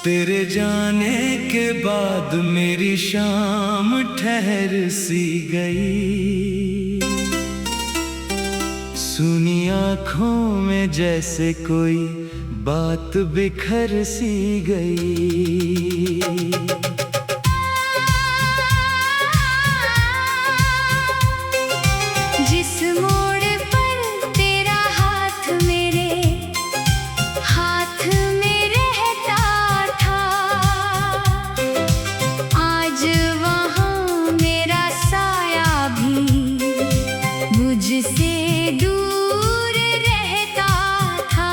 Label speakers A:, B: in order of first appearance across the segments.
A: तेरे जाने के बाद मेरी शाम ठहर सी गई। सुनी आँखों में जैसे कोई बात बिखर सी गई।
B: जिस मोड़ पर तेरा हाथ मेरे हाथ में रहता था, आज वहाँ मेरा साया भी मुझसे दूर रहता था।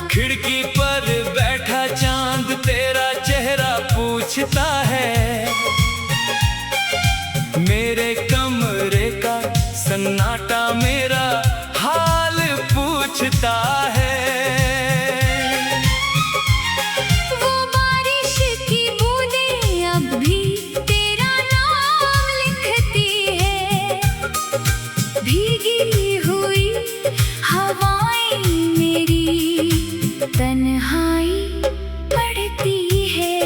A: खिड़की पर बैठा चांद तेरा चेहरा पूछता है, मेरे कमरे का सन्नाटा मेरा हाल पूछता है।
B: वो बारिश की बूंदें अब भी तेरा नाम लिखती है, भीगी हुई हवाएं मेरी तन्हाई पड़ती है।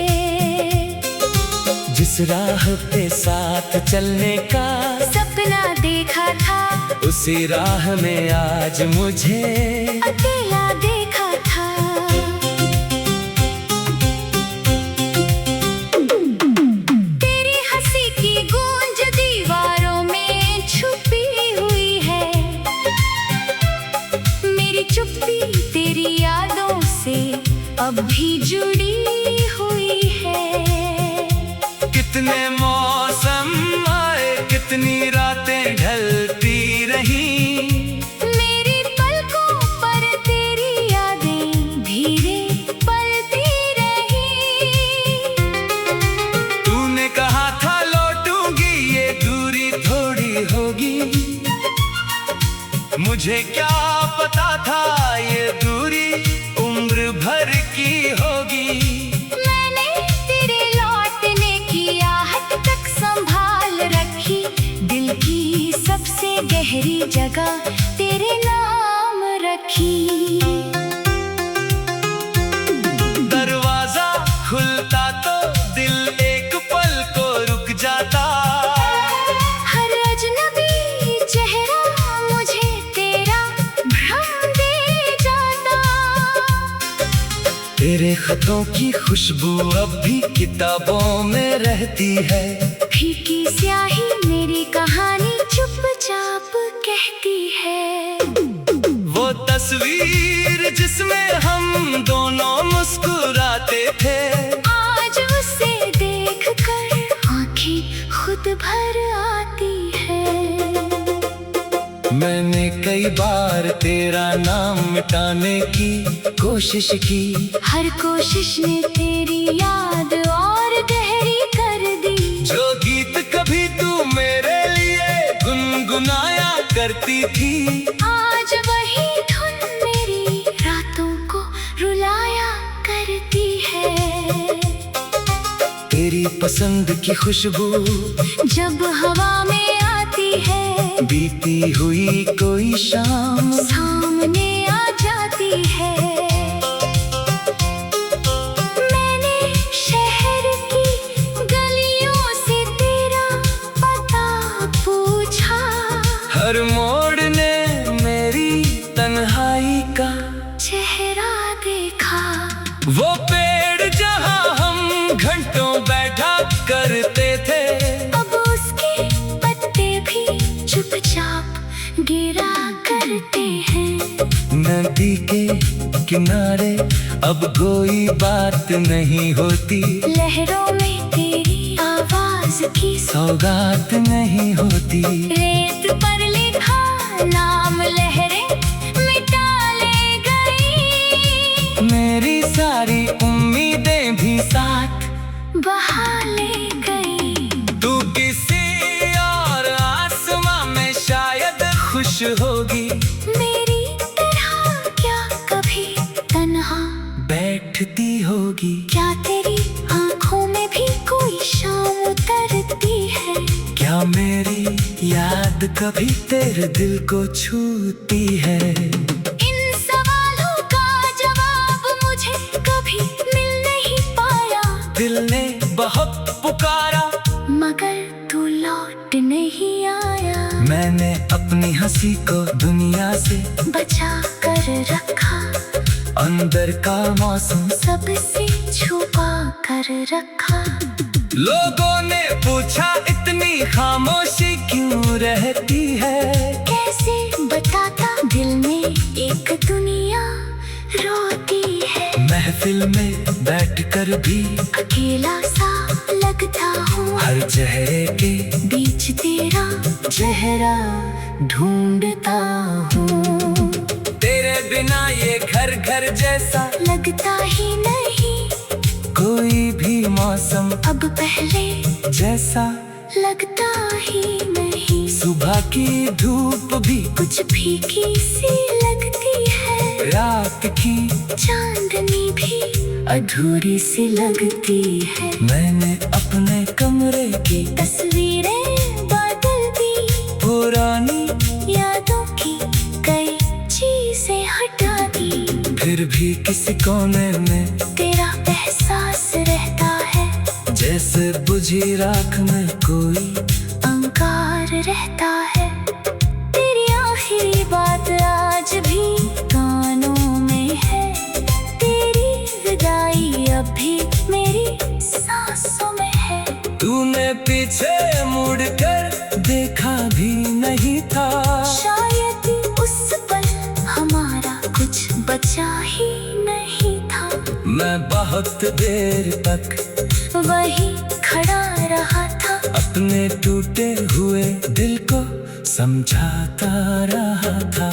A: जिस राह पे साथ चलने का
B: सपना देखा था,
A: उसी राह में आज मुझे
B: अकेला देखा था। तेरी हंसी की गूंज दीवारों में छुपी हुई है, मेरी चुप्पी तेरी यादों से अब भी जुड़ी हुई है।
A: कितने मौसम आए, कितनी रातें ढलती रही,
B: मेरी पलकों पर तेरी यादें धीरे पलती रही।
A: तूने कहा था लौटूंगी, ये दूरी थोड़ी होगी, मुझे क्या पता था ये दूरी उम्र भर की होगी।
B: मैंने तेरे लौटने की आहट तक संभाल रखी, दिल की सबसे गहरी जगह तेरे नाम रखी।
A: दरवाजा खुलता तो दिल एक पल को रुक जाता,
B: हर अजनबी चेहरा मुझे तेरा भ्रम दे जाता।
A: तेरे खतों की खुशबू अब भी किताबों में रहती है,
B: फीकी स्याही मेरी कहानी चुपचाप कहती है।
A: वो तस्वीर जिसमें हम दोनों मुस्कुराते थे,
B: आज उसे देखकर आँखें खुद भर आती है।
A: मैंने कई बार तेरा नाम मिटाने की कोशिश की,
B: हर कोशिश ने तेरी याद और गहरी कर दी।
A: जो गीत कभी तू मेरे लिए गुनगुनाया करती थी,
B: आज वही धुन मेरी रातों को रुलाया करती है।
A: तेरी पसंद की खुशबू
B: जब हवा में आती है,
A: बीती हुई कोई शाम
B: सामने आ जाती है। मैंने शहर की गलियों से तेरा पता पूछा,
A: हर मोड़ ने मेरी तन्हाई का
B: चेहरा देखा।
A: वो पेड़ जहाँ हम घंटों बैठा करते थे,
B: अब उसके पत्ते भी चुपचाप गिरा करते हैं।
A: नदी के किनारे अब कोई बात नहीं होती,
B: लहरों में तेरी आवाज की
A: सौगात नहीं होती।
B: रेत पर लिखा नाम लहरें मिटा ले गई,
A: मेरी सारी उम्मीदें भी साथ
B: बहा ले गई।
A: तू किसी और आसमां में शायद खुश होगी,
B: मेरी तरह क्या कभी तन्हा
A: बैठती होगी।
B: क्या तेरी आँखों में भी कोई शाम उतरती है?
A: क्या मेरी याद कभी तेरे दिल को छूती है?
B: इन सवालों का जवाब मुझे कभी मिल नहीं
A: मैंने अपनी हंसी को दुनिया से
B: बचा कर रखा,
A: अंदर का मौसम
B: सबसे छुपा कर रखा।
A: लोगों ने पूछा इतनी खामोशी क्यों रहती है,
B: कैसे बताता दिल में एक दुनिया रोती है।
A: महफिल में बैठकर भी
B: अकेला सा लगता हूँ,
A: हर चेहरे के
B: बीच तेरा चेहरा ढूंढता हूँ।
A: तेरे बिना ये घर घर जैसा
B: लगता ही नहीं,
A: कोई भी मौसम
B: अब पहले
A: जैसा
B: लगता ही नहीं।
A: सुबह की धूप भी
B: कुछ फीकी सी लगती है,
A: रात की
B: चांदनी भी अधूरी सी लगती है।
A: मैंने अपने कमरे की
B: तस्वीरें बदल दी,
A: पुरानी
B: यादों की कई चीजें हटा दी।
A: फिर भी किसी कोने में
B: तेरा एहसास रहता है,
A: जैसे बुझी राख में कोई
B: अंगार रहता है। तेरी आखिरी बात आज भी कानों में है, तेरी विदाई अब भी मेरी सांसों में है।
A: तूने पीछे मुड़कर देखा भी नहीं था,
B: शायद उस पल हमारा कुछ बचा ही नहीं था।
A: मैं बहुत देर तक
B: वही खड़ा रहा था,
A: अपने टूटे हुए दिल को समझाता रहा था।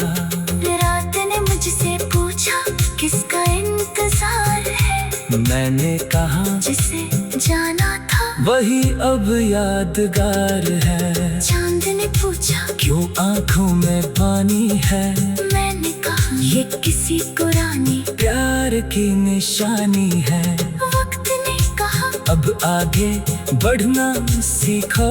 B: रात ने मुझसे पूछा किसका इंतजार है,
A: मैंने कहा
B: जिसे जाना था
A: वही अब यादगार है।
B: चांद ने पूछा
A: क्यों आंखों में पानी है,
B: मैंने कहा ये किसी पुरानी
A: प्यार की निशानी है।
B: वक्त ने कहा
A: अब आगे बढ़ना सीखो,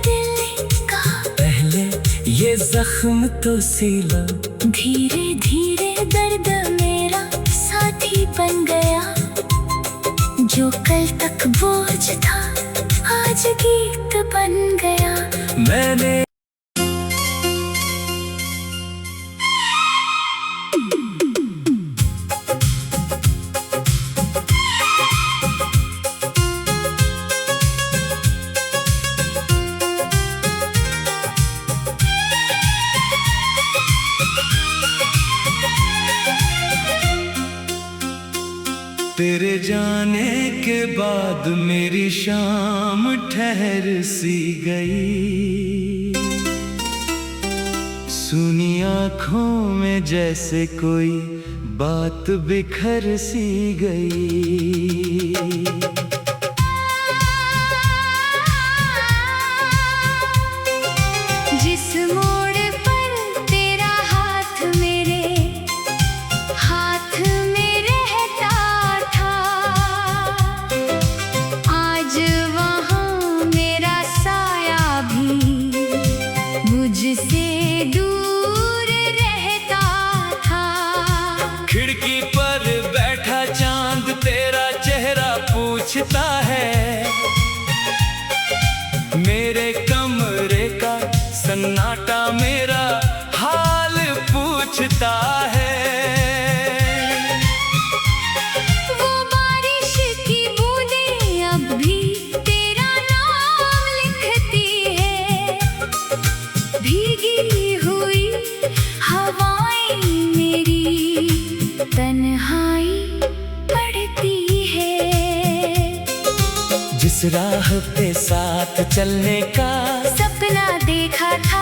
B: दिल ने कहा
A: पहले ये जख्म तो सीलो।
B: धीरे धीरे दर्द मेरा साथी बन गया, जो कल तक बोझ था आज गीत बन गया।
A: मैंने तेरे जाने के बाद मेरी शाम ठहर सी गई, सुनी आँखों में जैसे कोई बात बिखर सी गई।
B: जिस मोड़ पर तेरा हाथ मेरे हाथ में रहता था, आज वहाँ मेरा साया भी मुझसे दूर रहता था।
A: खिड़की पर बैठा चांद तेरा चेहरा पूछता है, मेरे कमरे का सन्नाटा मेरा हाल पूछता है।
B: वो बारिश की बूंदें अब भी तेरा नाम लिखती है, भीगी हुई हवाएं मेरी तन्हाई पड़ती है।
A: जिस राह पे साथ चलने का
B: सपना देखा था,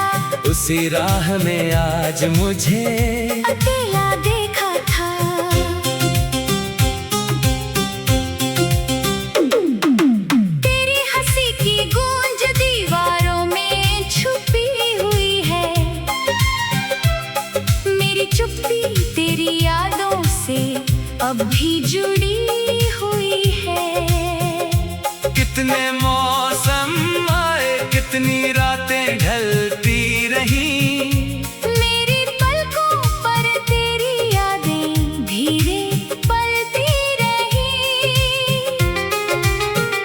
A: उसी राह में आज मुझे
B: अकेला देखा था। तेरी हंसी की गूंज दीवारों में छुपी हुई है, मेरी चुप्पी तेरी यादों से अब भी जुड़ी हुई है।
A: कितने मौसम आए, कितनी रातें ढलती रही,
B: मेरी पलकों पर तेरी यादें धीरे पलती रही।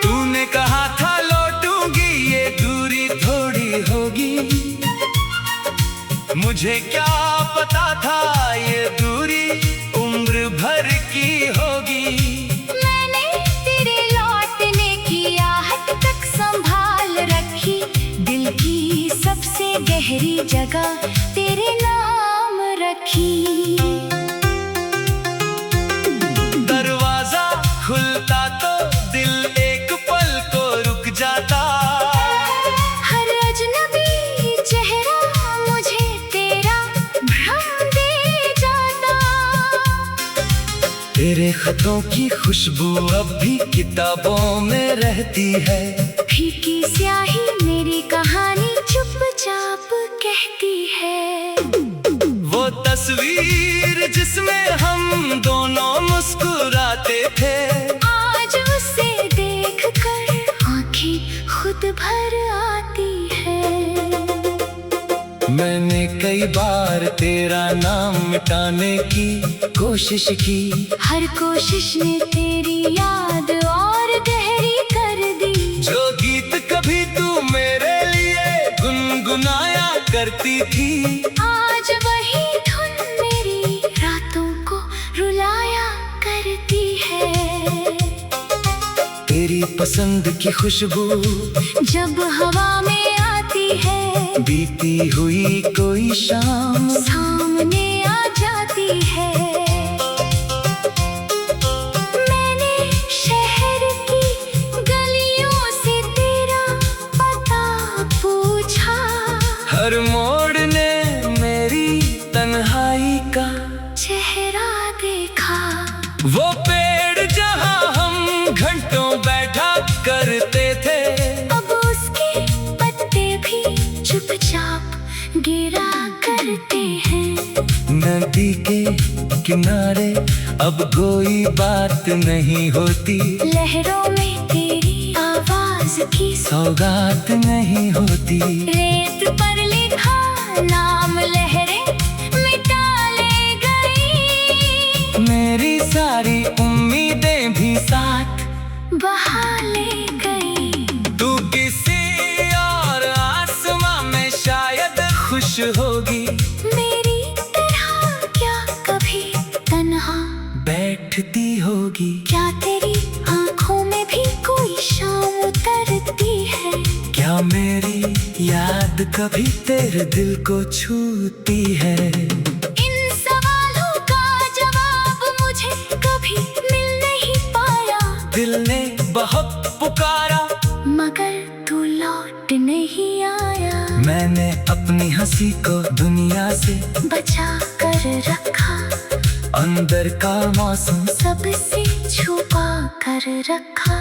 A: तूने कहा था लौटूंगी, ये दूरी थोड़ी होगी, मुझे क्या पता था ये दूरी उम्र भर की होगी।
B: मैंने तेरे लौटने की आहट तक संभाल रखी, दिल की सबसे गहरी जगह तेरे नाम रखी।
A: दरवाजा खुलता तो दिल एक पल को रुक जाता,
B: हर अजनबी चेहरा मुझे तेरा भ्रम दे जाता।
A: तेरे खतों की खुशबू अब भी किताबों में रहती है,
B: फीकी स्याही मेरी कहानी चुपचाप कहती है।
A: वो तस्वीर जिसमें हम दोनों मुस्कुराते थे,
B: आज उसे देखकर आँखें खुद भर आती है।
A: मैंने कई बार तेरा नाम मिटाने की कोशिश की,
B: हर कोशिश ने तेरी याद और गहरी कर दी।
A: जो गीत कभी तू मेरे लिए गुनगुनाया करती थी,
B: आज वही धुन मेरी रातों को रुलाया करती है।
A: तेरी पसंद की खुशबू
B: जब हवा में आती है,
A: बीती हुई कोई शाम
B: सामने आ जाती है। मैंने शहर की गलियों से तेरा पता पूछा,
A: हर मोड़ ने मेरी तन्हाई का
B: चेहरा देखा।
A: वो पेड़ जहाँ हम घंटों बैठा करते थे,
B: अब उसके पत्ते भी चुपचाप गिरा करते हैं।
A: नदी के किनारे अब कोई बात नहीं होती,
B: लहरों में तेरी आवाज की
A: सौगात नहीं होती।
B: रेत पर लिखा नाम लहरें मिटा ले गई,
A: मेरी सारी उम्मीदें भी साथ
B: बहा ले गई।
A: तू किसी और आसमां में शायद खुश होगी,
B: मेरी तरह क्या कभी तन्हा
A: बैठती होगी।
B: क्या तेरी आंखों में भी कोई शाम उतरती है?
A: क्या मेरी याद कभी तेरे दिल को छूती है?
B: इन सवालों का जवाब मुझे कभी मिल नहीं पाया,
A: दिल ने बहुत पुकारा
B: मगर तू लौट नहीं आया।
A: मैंने अपनी हंसी को दुनिया से
B: बचा कर रखा,
A: अंदर का मौसम
B: सबसे छुपा कर रखा।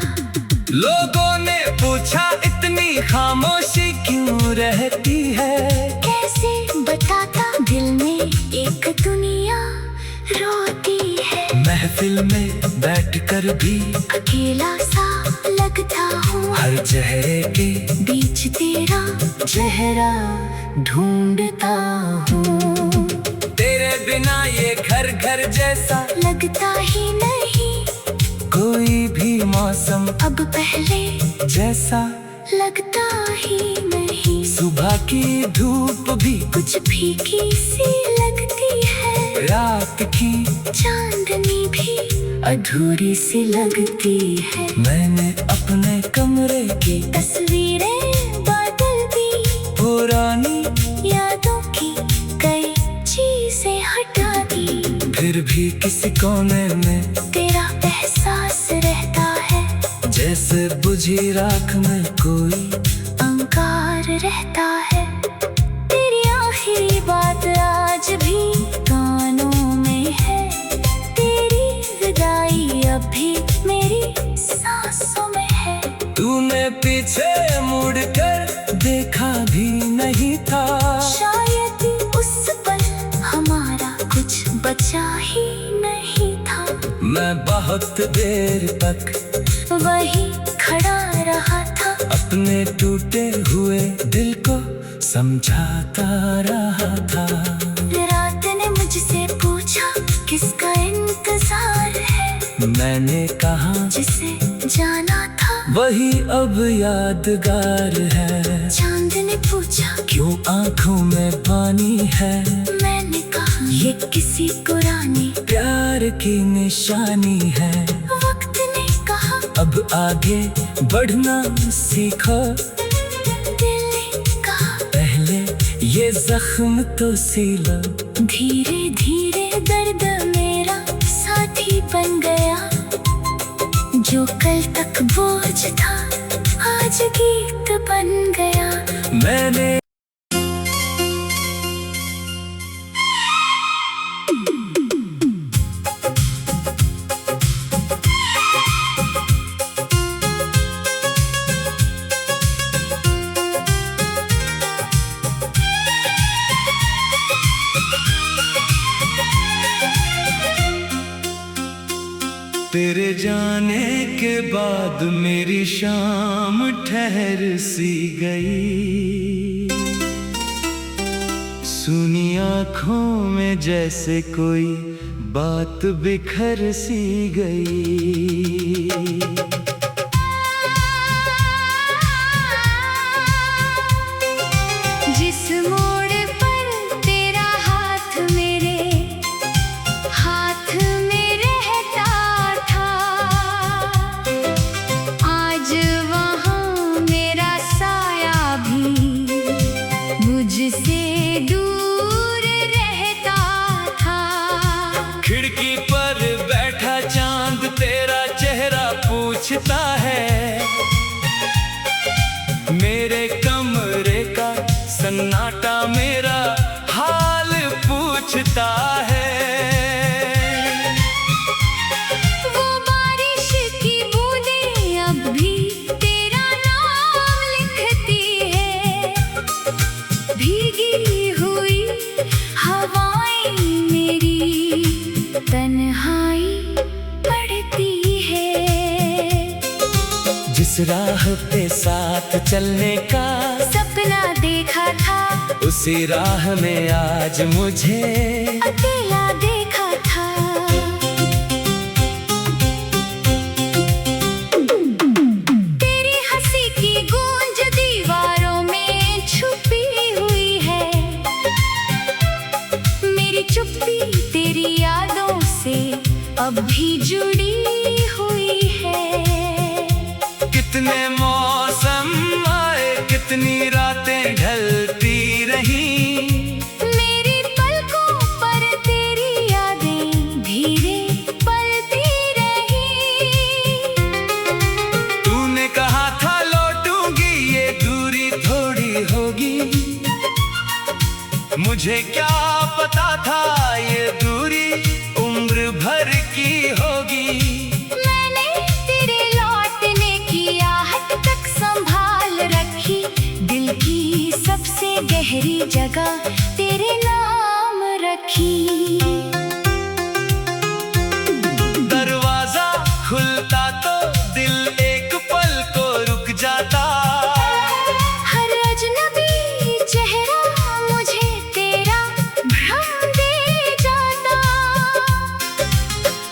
A: लोगों ने पूछा इतनी खामोशी क्यों रहती है,
B: कैसे बताता दिल में एक दुनिया रोती है।
A: महफिल में बैठकर भी
B: अकेला सा लगता हूँ,
A: हर चेहरे के
B: बीच तेरा चेहरा ढूंढता हूँ।
A: तेरे बिना ये घर घर जैसा
B: लगता ही नहीं
A: कोई भी मौसम
B: अब पहले
A: जैसा
B: लगता ही नहीं।
A: सुबह की धूप भी
B: कुछ फीकी सी लगती है,
A: रात की
B: चांदनी भी अधूरी सी लगती है।
A: मैंने अपने कमरे की
B: तस्वीरें बदल दी,
A: पुरानी
B: यादों की कई चीजें हटा दी,
A: फिर भी किसी कोने में
B: तेरा एहसास रहता है।
A: जैसे बुझी राख में कोई
B: अंगार रहता है। तेरी आखिरी बात आज भी कानों में है, तेरी विदाई अब भी मेरी सांसों में है।
A: तूने पीछे मुड़कर देखा भी नहीं था,
B: शायद उस पल हमारा कुछ बचा ही नहीं था।
A: मैं बहुत देर तक
B: वही खड़ा रहा था,
A: अपने टूटे हुए दिल को समझाता रहा था।
B: रात ने मुझसे पूछा किसका इंतजार है,
A: मैंने कहा
B: जिसे जाना था
A: वही अब यादगार है।
B: चांद ने पूछा
A: क्यों आंखों में पानी है।
B: मैंने कहा ये किसी पुराने
A: प्यार की निशानी है।
B: वक्त ने कहा
A: अब आगे बढ़ना सीखो।
B: दिल ने कहा
A: पहले ये जख्म तो सीलो।
B: धीरे धीरे दर्द मेरा साथी बन गया। जो कल तक बोझ था आज गीत बन गया।
A: मैंने तेरे जाने के बाद मेरी शाम ठहर सी गई। सुनी आँखों में जैसे कोई बात बिखर सी गई।
B: जिस मोड़ पर तेरा हाथ मेरे हाथ में रहता था, आज वहाँ मेरा साया भी मुझसे दूर रहता था।
A: खिड़की पर बैठा चांद तेरा चेहरा पूछता है। मेरे कमरे का सन्नाटा मेरा हाल पूछता है।
B: वो बारिश की बूंदें अब भी तेरा नाम लिखती है। भीगी हुई हवाएं मेरी तन्हाई पड़ती है।
A: जिस राह पे साथ चलने का
B: सपना देखा था
A: उसी राह में आज मुझे
B: अकेला देखा था। तेरी हंसी की गूंज दीवारों में छुपी हुई है। मेरी चुप्पी तेरी यादों से अब भी जुड़ी हुई है।
A: कितने मौसम आए कितनी रातें ढलती रही।
B: मेरी पलकों पर तेरी यादें धीरे पलती रही।
A: तूने कहा था लौटूंगी ये दूरी थोड़ी होगी। मुझे क्या पता था ये दूरी उम्र भर की होगी।
B: मैंने तेरे लौटने की आहट तक संभाल रखी। दिल की सबसे गहरी जगह तेरे नाम रखी।
A: दरवाजा खुलता तो दिल एक पल को रुक जाता।
B: हर अजनबी चेहरा मुझे तेरा भ्रम दे जाता।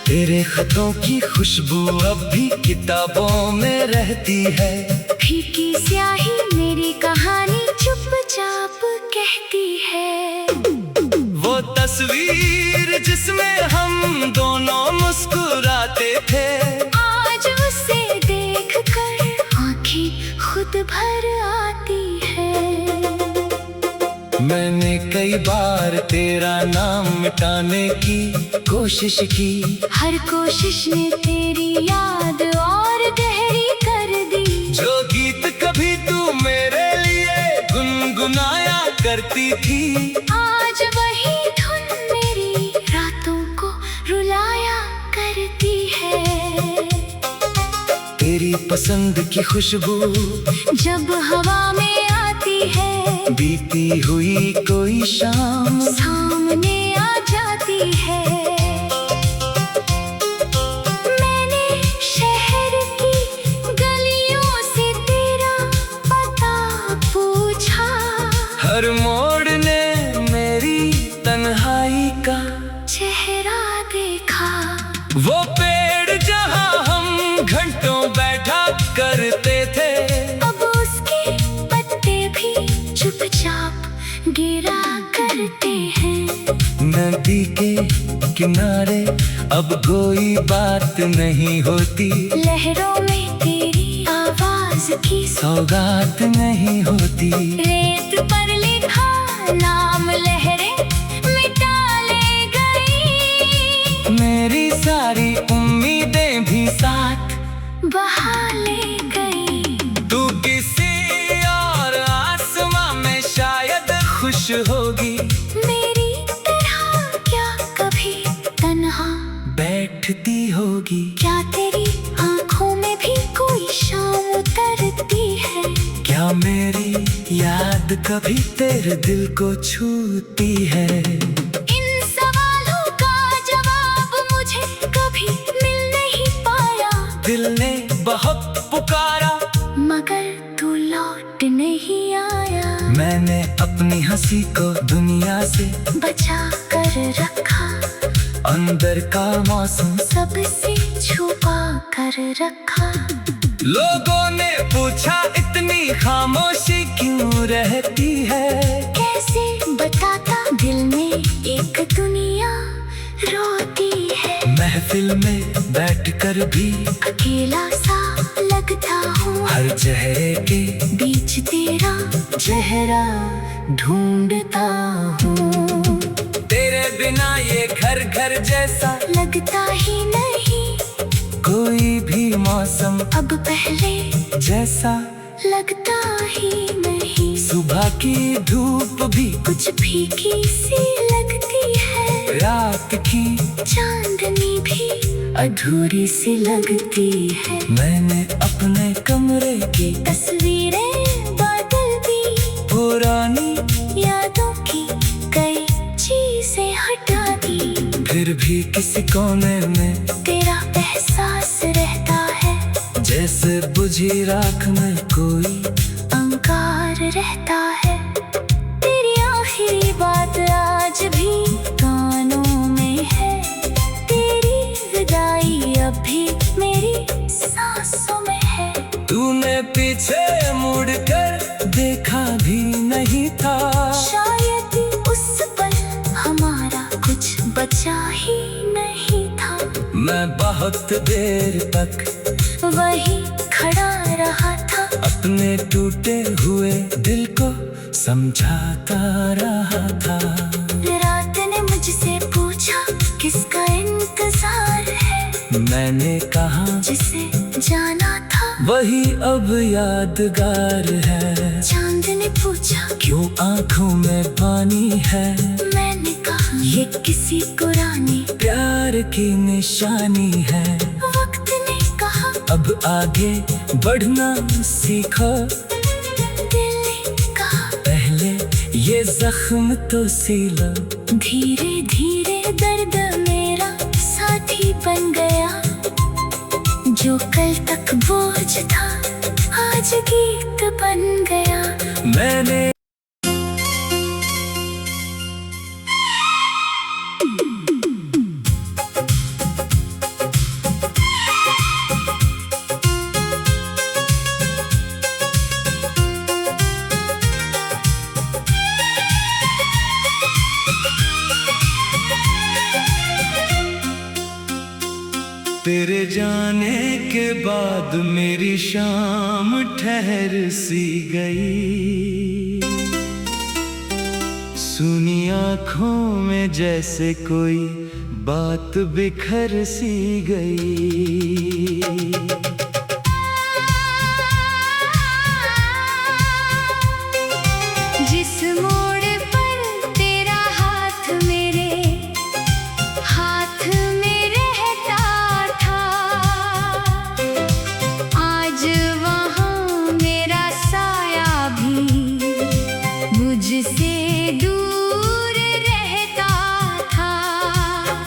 A: तेरे खतों की खुशबू अब भी किताबों में रहती है।
B: फीकी स्याही मेरी कहानी चुपचाप कहती है।
A: वो तस्वीर जिसमें हम दोनों मुस्कुराते थे।
B: आज उसे देखकर आँखें खुद भर आती है।
A: मैंने कई बार तेरा नाम मिटाने की कोशिश की।
B: हर कोशिश ने तेरी याद और गहरी कर दी।
A: जो गीत कभी तू मेरे लिए गुनगुनाया करती थी।
B: आज वही धुन मेरी रातों को रुलाया करती है।
A: तेरी पसंद की खुशबू
B: जब हवा में आती है।
A: बीती हुई कोई शाम
B: सामने आ जाती है। मैंने शहर की गलियों से तेरा पता पूछा।
A: हर मोड़ ने मेरी तन्हाई का
B: चेहरा देखा।
A: वो पेड़ जहाँ हम घंटों बैठा करते थे।
B: अब उसके पत्ते भी चुपचाप तेरा करते हैं।
A: नदी के किनारे अब कोई बात नहीं होती,
B: लहरों में तेरी आवाज की
A: सौगात नहीं होती।
B: रेत पर लिखा नाम लहरें मिटा ले गई,
A: मेरी सारी उम्मीदें भी साथ
B: बहा ले गई।
A: तू किसी और आसमां में शायद खुश होगी,
B: मेरी तरह क्या कभी तन्हा
A: बैठती होगी।
B: क्या तेरी आंखों में भी कोई शाम उतरती है?
A: क्या मेरी याद कभी तेरे दिल को छूती है?
B: इन सवालों का जवाब मुझे कभी मिल नहीं पाया,
A: दिल ने बहुत पुकारा
B: मगर तू लौट नहीं आया।
A: मैंने अपनी हंसी को दुनिया से
B: बचा कर रखा,
A: अंदर का मौसम
B: सबसे छुपा कर रखा।
A: लोगों ने पूछा इतनी खामोशी क्यों रहती है?
B: कैसे बताता दिल में एक दुनिया रोती है।
A: महफिल में बैठकर भी
B: अकेला सा लगता हूँ,
A: हर चेहरे के
B: बीच तेरा चेहरा ढूंढता हूँ।
A: तेरे बिना ये घर घर जैसा
B: लगता ही नहीं
A: कोई भी मौसम
B: अब पहले
A: जैसा
B: लगता ही नहीं।
A: सुबह की धूप भी
B: कुछ फीकी सी लगती है,
A: रात की
B: चांदनी भी अधूरी सी लगती है।
A: मैंने अपने कमरे की
B: तस्वीरें बदल दी,
A: पुरानी
B: यादों की कई चीजें हटा दी,
A: फिर भी किसी कोने में
B: तेरा एहसास रहता है।
A: जैसे बुझी राख में कोई
B: अंगार रहता है। तेरी आखिरी बात आज भी कानों में है, तेरी विदाई अब भी मेरी सांसों में है।
A: तूने पीछे मुड़कर देखा भी नहीं था,
B: शायद उस पल हमारा कुछ बचा ही नहीं था।
A: मैं बहुत देर तक
B: वही खड़ा रहा था,
A: अपने टूटे हुए दिल को समझाता रहा था।
B: रात ने मुझसे पूछा किसका इंतजार है,
A: मैंने कहा
B: जिसे जाना था
A: वही अब यादगार है।
B: चांद ने पूछा
A: क्यों आंखों में पानी है,
B: मैंने कहा ये किसी पुराने
A: प्यार की निशानी है।
B: वक्त ने कहा
A: अब आगे बढ़ना सीखो,
B: दिल ने कहा
A: पहले ये जख्म तो सीलो।
B: धीरे धीरे दर्द मेरा साथी बन गया, जो कल तक बोझ था आज गीत बन गया।
A: मैंने तेरे जाने के बाद मेरी शाम ठहर सी गई, सुनी आँखों में जैसे कोई बात बिखर सी गई।
B: जिस मोड़ पर तेरा हाथ मेरे हाथ में रहता था, आज वहाँ मेरा साया भी मुझसे दूर रहता था।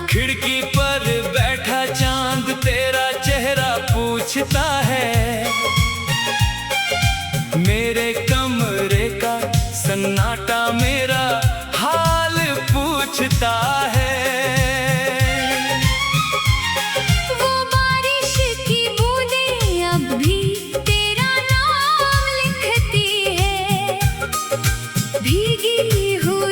A: खिड़की पर बैठा चांद तेरा चेहरा पूछता है, मेरे कमरे का सन्नाटा मेरा हाल पूछता है।
B: वो बारिश की बूंदें अब भी तेरा नाम लिखती है, भीगी हुई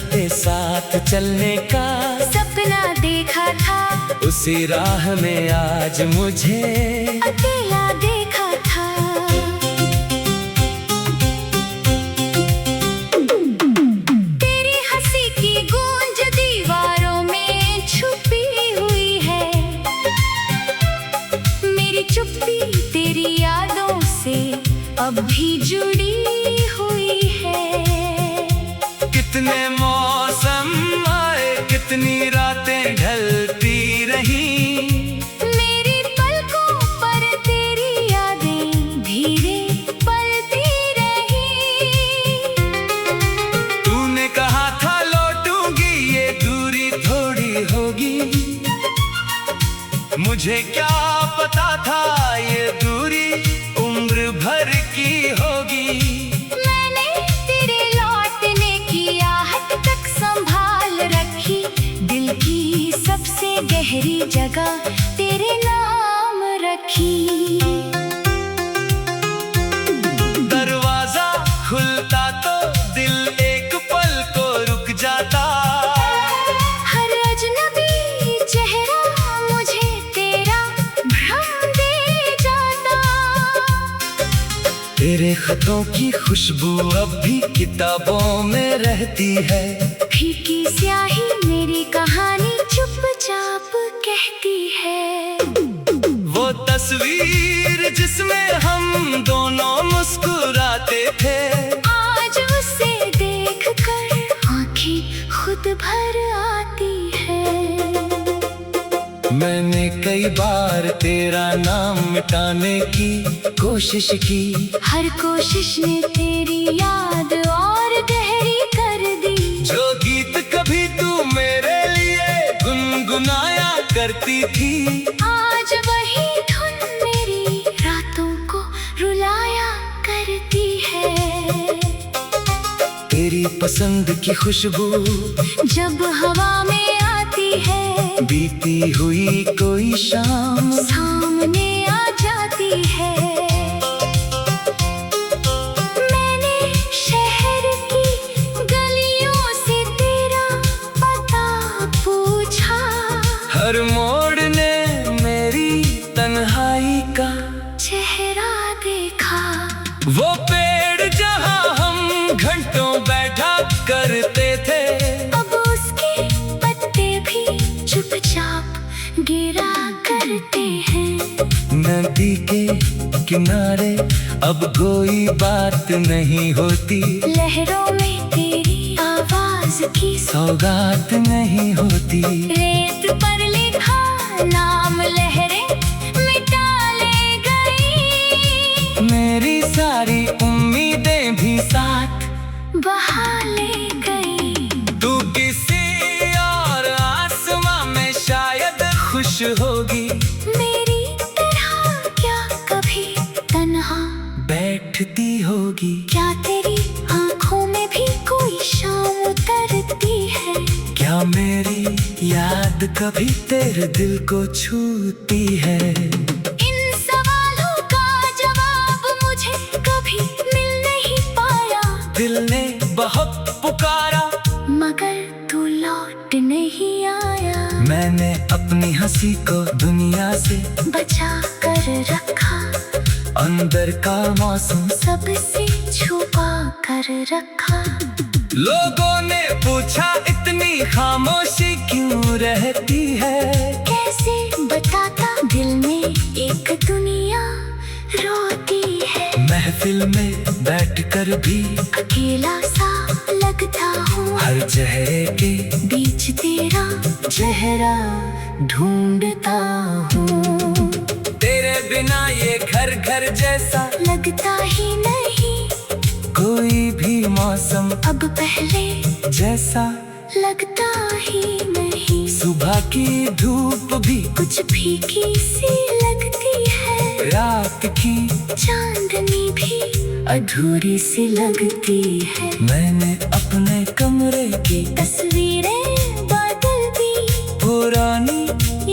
A: पे साथ चलने का
B: सपना देखा था,
A: उसी राह में आज मुझे
B: अकेला देखा था। तेरी हंसी की गूंज दीवारों में छुपी हुई है, मेरी चुप्पी तेरी यादों से अब भी जुड़ी हुई है।
A: कितने मौसम आए, कितनी रातें ढलती रही,
B: मेरी पलकों पर तेरी यादें धीरे पलती रही।
A: तूने कहा था लौटूंगी, ये दूरी थोड़ी होगी, मुझे क्या पता था ये दूरी उम्र भर की होगी।
B: मैंने तेरे लौटने की आहट तक संभाल रखी, दिल की सबसे गहरी जगह तेरे नाम रखी।
A: दरवाजा खुलता तो दिल एक पल को रुक जाता,
B: हर अजनबी चेहरा मुझे तेरा भ्रम दे जाता।
A: तेरे खतों की खुशबू अब भी किताबों में रहती है,
B: फीकी स्याही मेरी कहानी चुपचाप कहती है।
A: वो तस्वीर जिसमें हम दोनों मुस्कुराते थे,
B: आज उसे देखकर आंखें खुद भर आती है।
A: मैंने कई बार तेरा नाम मिटाने की कोशिश की,
B: हर कोशिश ने तेरी याद और गहरी कर दी।
A: जो गीत कभी तू मेरे लिए गुनगुनाया करती थी,
B: आज वही धुन मेरी रातों को रुलाया करती है।
A: तेरी पसंद की खुशबू
B: जब हवा में आती है,
A: बीती हुई कोई शाम
B: सामने आ जाती है। मैंने शहर की गलियों से तेरा पता पूछा,
A: हर मोड़ ने मेरी तन्हाई का
B: चेहरा देखा।
A: वो पेड़ जहाँ हम घंटों बैठा करते थे,
B: अब उसके पत्ते भी चुपचाप गिरा करते हैं।
A: नदी के किनारे अब कोई बात नहीं होती,
B: लहरों में तेरी आवाज की
A: सौगात नहीं होती।
B: रेत पर लिखा नाम लहरें मिटा ले गई,
A: मेरी सारी उम्मीदें भी साथ
B: बहा ले गई।
A: तू किसी और आसमां में शायद खुश होगी,
B: मेरी तरह क्या कभी तन्हा
A: बैठती होगी।
B: क्या तेरी आंखों में भी कोई शाम उतरती है?
A: क्या मेरी याद कभी तेरे दिल को छूती है?
B: इन सवालों का जवाब मुझे कभी मिल नहीं पाया,
A: दिल ने बहुत पुकारा
B: मगर तू लौट नहीं आया।
A: मैंने अपनी हंसी को दुनिया से
B: बचा कर रखा,
A: अंदर का मौसम
B: सबसे छुपा कर रखा।
A: लोगों ने पूछा इतनी खामोशी क्यों रहती है,
B: कैसे बताता दिल में एक दुनिया रोती है।
A: महफिल में बैठकर भी
B: अकेला सा लगता हूँ,
A: हर चेहरे के
B: बीच तेरा चेहरा ढूंढता हूँ।
A: तेरे बिना ये घर घर जैसा
B: लगता ही नहीं
A: कोई भी मौसम
B: अब पहले
A: जैसा
B: लगता ही नहीं।
A: सुबह की धूप भी
B: कुछ फीकी सी लगती है,
A: रात की
B: चांदनी भी अधूरी सी लगती है।
A: मैंने अपने कमरे की
B: तस्वीरें बदल दी,
A: पुरानी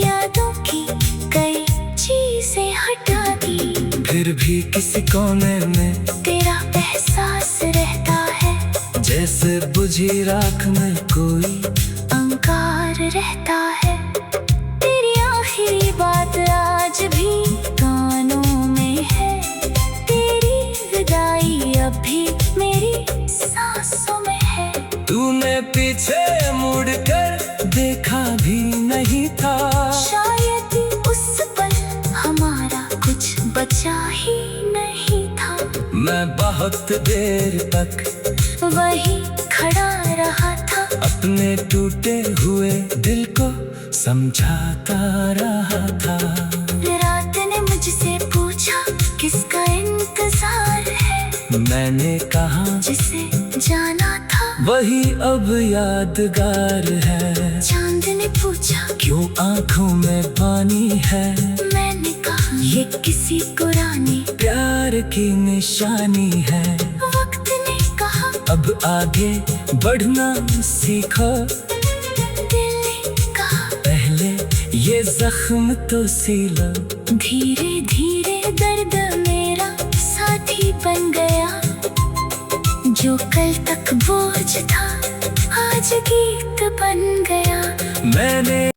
B: यादों की कई चीजें हटा दी।
A: फिर भी किसी कोने में
B: तेरा एहसास रहता है,
A: जैसे बुझी राख में कोई
B: अंगार रहता है। तेरी आखिरी बात आज भी कानों में है। तेरी विदाई अब भी मेरी सांसों में है।
A: तूने पीछे मुड़कर देखा भी नहीं था।
B: शायद उस पल हमारा कुछ बचा ही नहीं था।
A: मैं बहुत देर तक
B: वही खड़ा रहा था।
A: अपने टूटे हुए दिल को समझाता रहा था।
B: रात ने मुझसे पूछा किसका इंतजार है।
A: मैंने कहा
B: जिसे जाना था
A: वही अब यादगार है।
B: चांद ने पूछा
A: क्यों आंखों में पानी है।
B: मैंने कहा ये किसी पुरानी
A: प्यार की निशानी है।
B: वक्त ने कहा
A: अब आगे बढ़ना सीखो।
B: दिल ने कहा
A: पहले ये जख्म तो सी लो।
B: धीरे धीरे दर्द मेरा साथी बन गया। जो कल तक बोझ था आज गीत बन गया।
A: मैंने